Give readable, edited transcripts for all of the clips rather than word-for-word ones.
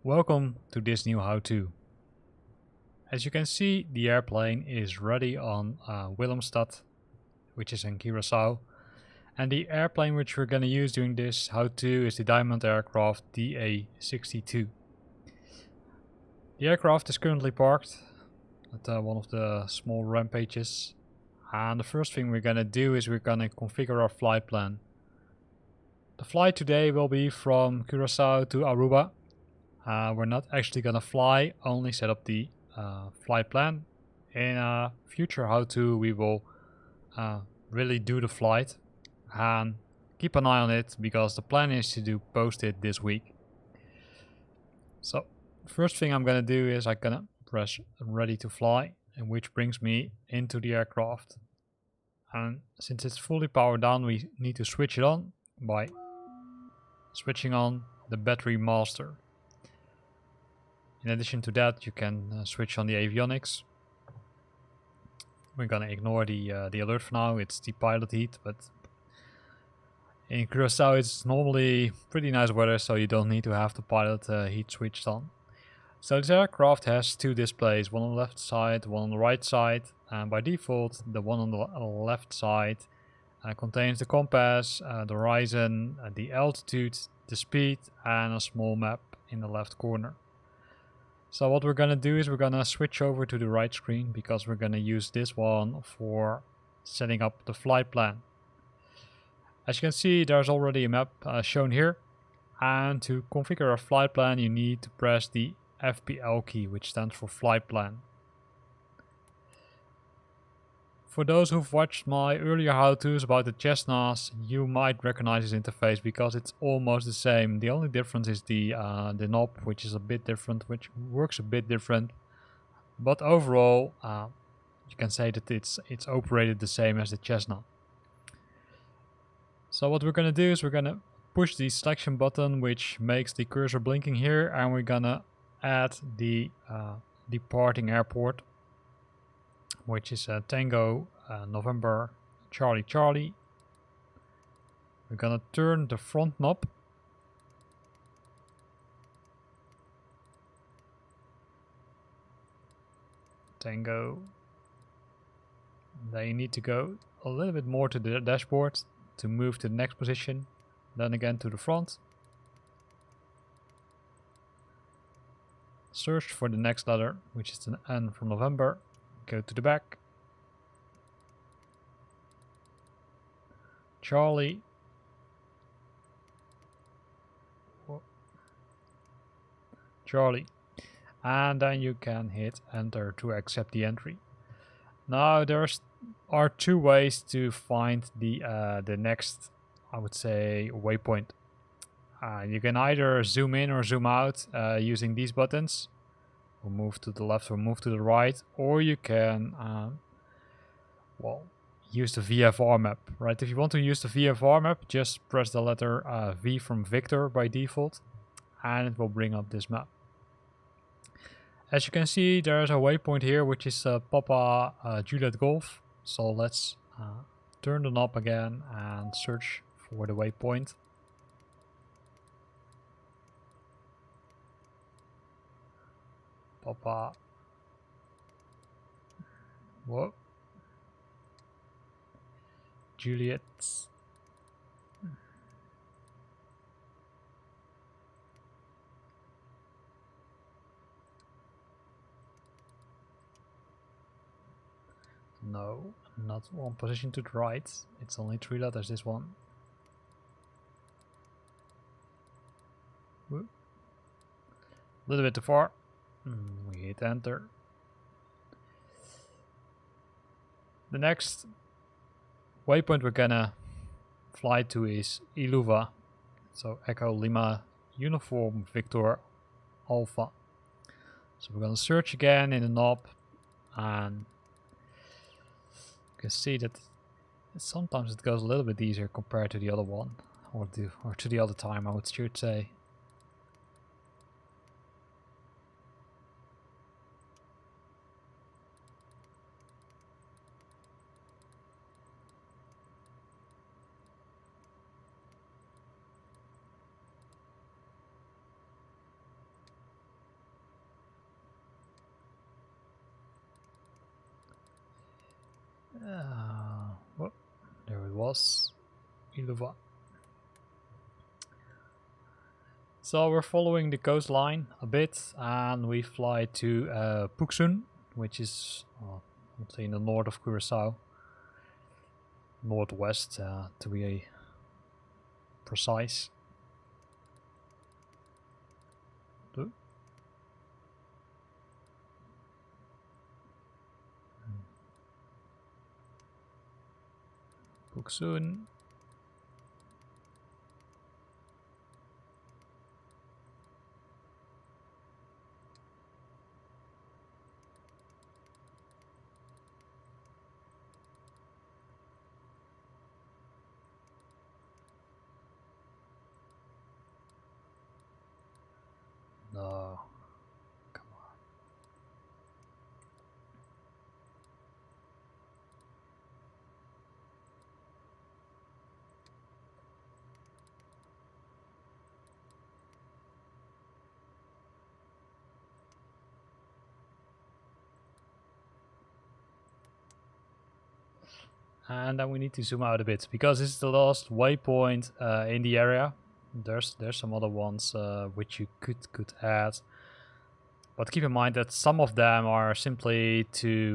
Welcome to this new how-to. As you can see, the airplane is ready on Willemstad, which is in Curaçao, and the airplane which we're going to use during this how-to is the Diamond Aircraft DA62. The aircraft is currently parked at one of the small rampages, and the first thing we're going to do is we're going to configure our flight plan. The flight today will be from Curaçao to Aruba. We're not actually gonna fly, only set up the flight plan. In a future how-to we will really do the flight and keep an eye on it because the plan is to post it this week. So first thing I'm gonna do is I'm gonna press ready to fly, and which brings me into the aircraft. And since it's fully powered down, we need to switch it on by switching on the battery master. In addition to that, you can switch on the avionics. We're gonna ignore the alert for now. It's the pilot heat, but in Curaçao it's normally pretty nice weather, so you don't need to have the pilot heat switched on. So this aircraft has two displays, one on the left side, one on the right side, and by default the one on the left side contains the compass, the horizon, the altitude, the speed, and a small map in the left corner. So what we're gonna do is we're gonna switch over to the right screen because we're gonna use this one for setting up the flight plan. As you can see, there's already a map shown here, and to configure a flight plan you need to press the FPL key, which stands for flight plan. For those who've watched my earlier how-tos about the Cessnas, you might recognize this interface because it's almost the same. The only difference is the knob, which is a bit different, which works a bit different. But overall, you can say that it's operated the same as the Cessna. So what we're gonna do is we're gonna push the selection button, which makes the cursor blinking here, and we're gonna add the departing airport, which is Tango November Charlie Charlie. We're gonna turn the front knob. Tango. Then you need to go a little bit more to the dashboard to move to the next position. Then again to the front. Search for the next letter, which is an N from November. Go to the back. Charlie. Charlie. And then you can hit enter to accept the entry. Now there are two ways to find the next, I would say, waypoint. You can either zoom in or zoom out using these buttons. Or move to the left or move to the right, or you can use the VFR map, right? If you want to use the VFR map, just press the letter V from Victor by default, and it will bring up this map. As you can see, there's a waypoint here, which is Papa Juliet Golf. So let's turn the knob again and search for the waypoint. Papa. Whoa. Juliet. No, not one position to the right. It's only 3 letters, this one. Whoop. A little bit too far. We hit enter. The next waypoint we're gonna fly to is Iluva. So Echo Lima Uniform Victor Alpha. So we're gonna search again in the knob, and you can see that sometimes it goes a little bit easier compared to the other one, or to the other time, I should say. Oh, there it was. Iluva. So we're following the coastline a bit, and we fly to Puksun, which is, let's say, in the north of Curacao. Northwest, to be precise. Puksun. No. Come on. And then we need to zoom out a bit, because this is the last waypoint in the area. There's some other ones which you could add. But keep in mind that some of them are simply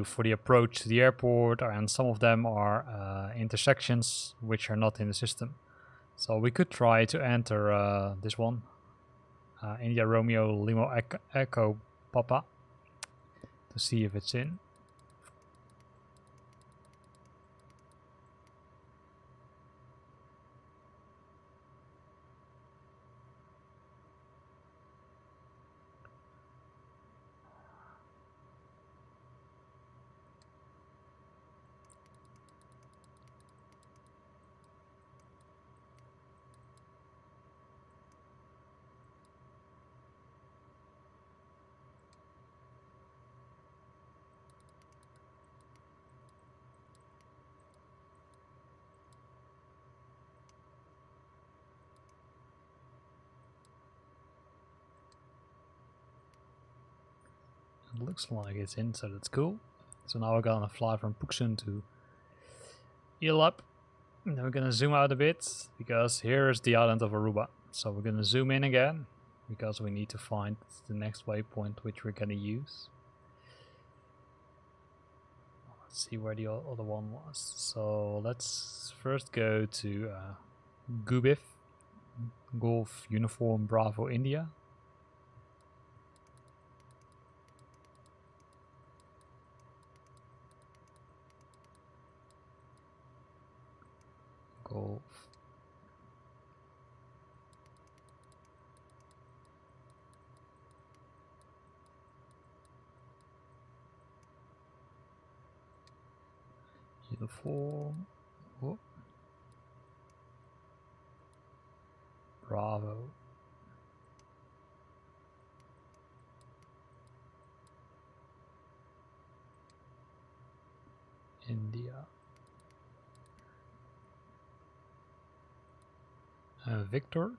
for the approach to the airport, and some of them are intersections which are not in the system. So we could try to enter this one, India Romeo Limo Echo Papa, to see if it's in. It looks like it's in, so that's cool. So now we're gonna fly from Puksun to Ilup. And then we're gonna zoom out a bit, because here is the island of Aruba. So we're gonna zoom in again, because we need to find the next waypoint which we're gonna use. Let's see where the other one was. So let's first go to Gubif, Golf Uniform Bravo India. Golf. Uniform. Oh. Bravo. India. Victor.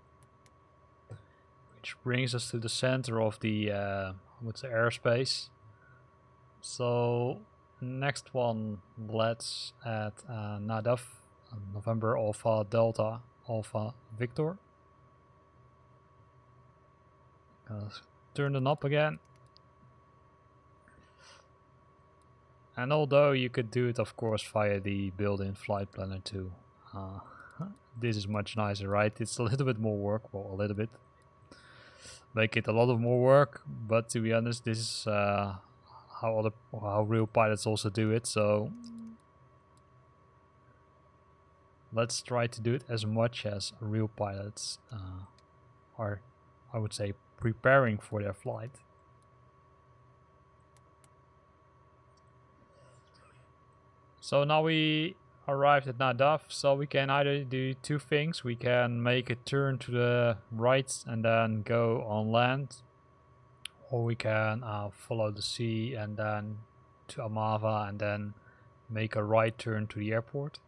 Which brings us to the center of the airspace. So next one, let's add Nadav, November Alpha Delta Alpha Victor. Turn the knob again. And although you could do it, of course, via the built-in flight planner too, this is much nicer, right? It's a little bit more work, well, a little bit. Make it a lot of more work, but to be honest, this is how real pilots also do it. So let's try to do it as much as real pilots are, I would say, preparing for their flight. So now we arrived at Nadav, so we can either do two things. We can make a turn to the right and then go on land, or we can follow the sea and then to Amava and then make a right turn to the airport.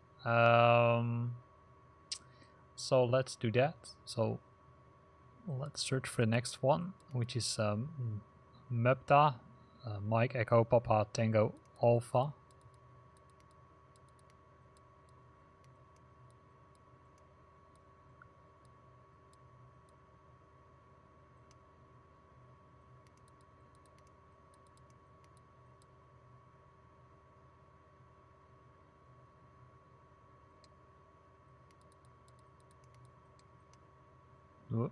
So let's do that. So let's search for the next one, which is Mepta, Mike Echo Papa Tango Alpha. Whoop.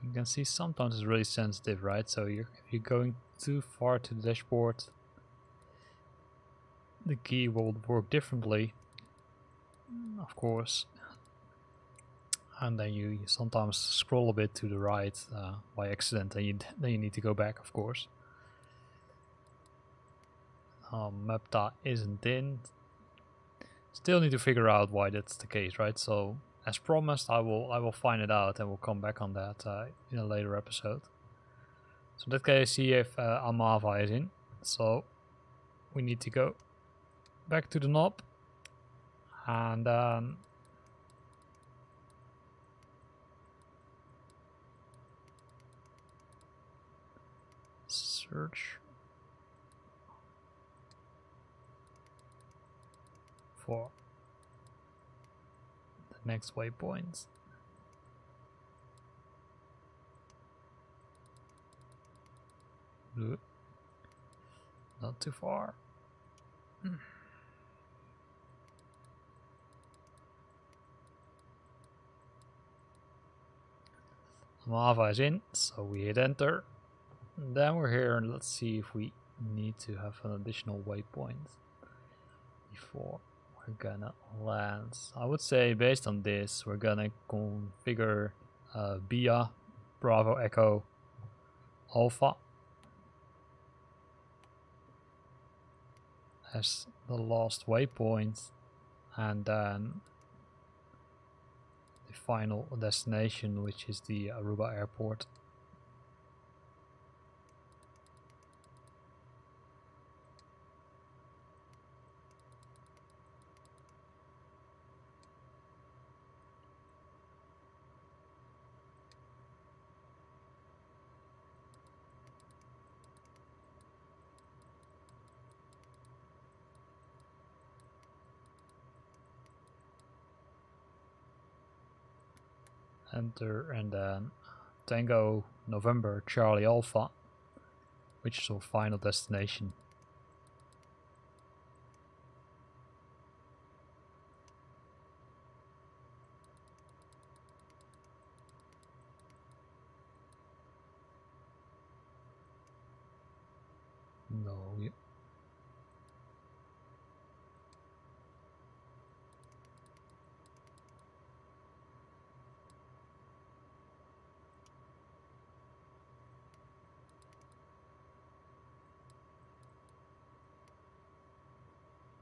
You can see sometimes it's really sensitive, right? So if you're going too far to the dashboard, the key will work differently, of course. And then you sometimes scroll a bit to the right by accident, and then you need to go back, of course. Map data isn't in. Still need to figure out why that's the case, right? So as promised, I will find it out, and we'll come back on that in a later episode. So in that case, see if Amava is in. So we need to go back to the knob and then search for the next waypoint. Not too far. Amava is in, so we hit enter. And then we're here, and let's see if we need to have an additional waypoint before we're gonna land. I would say based on this, we're gonna configure BIA Bravo Echo Alpha as the last waypoint, and then the final destination, which is the Aruba Airport. Enter, and then Tango November Charlie Alpha, which is our final destination. No,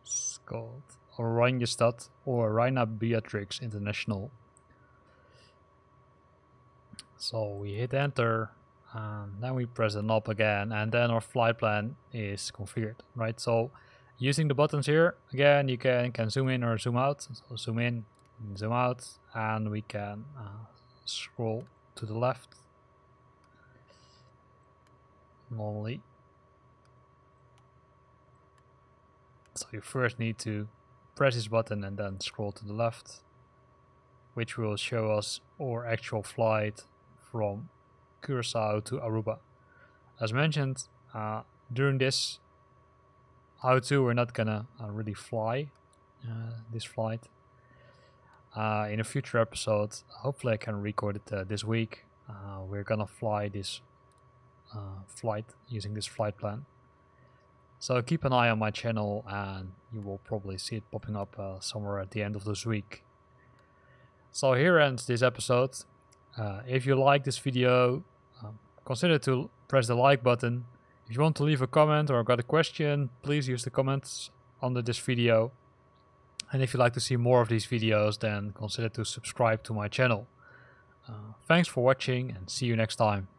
it's called Oranjestad or Reina Beatrix International. So we hit enter, and then we press the knob again, and then our flight plan is configured, right? So using the buttons here, again, you can zoom in or zoom out. So zoom in, zoom out, and we can scroll to the left normally. So you first need to press this button and then scroll to the left, which will show us our actual flight from Curaçao to Aruba. As mentioned, during this HATO, we're not gonna really fly this flight. In a future episode, hopefully I can record it this week. We're gonna fly this flight using this flight plan. So keep an eye on my channel, and you will probably see it popping up somewhere at the end of this week. So here ends this episode. If you like this video, consider to press the like button. If you want to leave a comment or got a question, please use the comments under this video. And if you'd like to see more of these videos, then consider to subscribe to my channel. Thanks for watching, and see you next time.